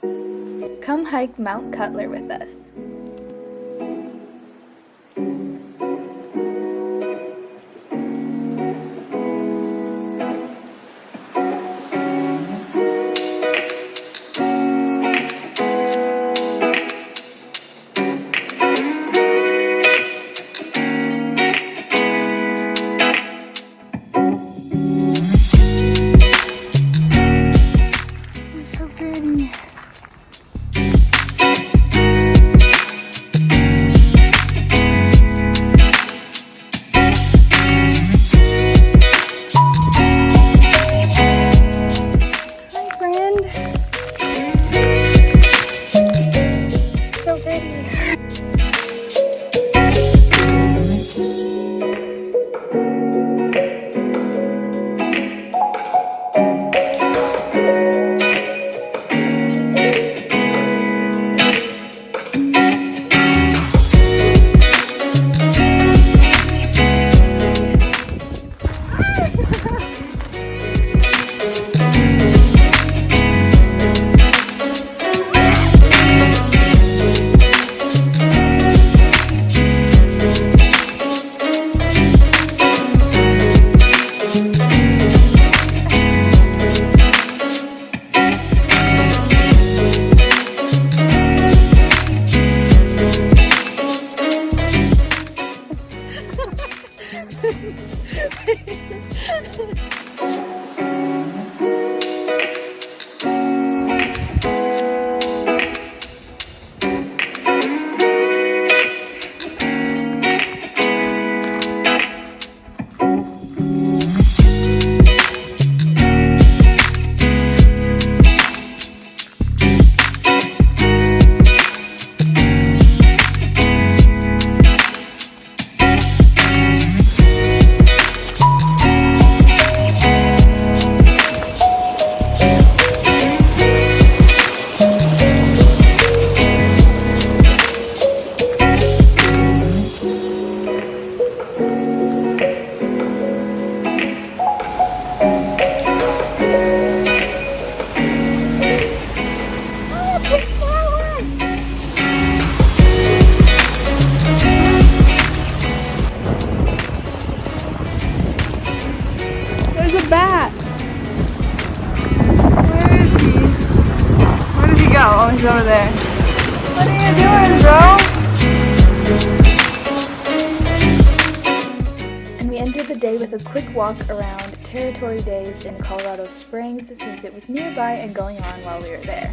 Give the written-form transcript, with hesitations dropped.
Come hike Mt Cutler with us. There's a bat. Where is he? Where did he go? Oh, he's over there. What are you doing, bro? And we ended the day with a quick walk around Territory Days in Colorado Springs since it was nearby and going on while we were there.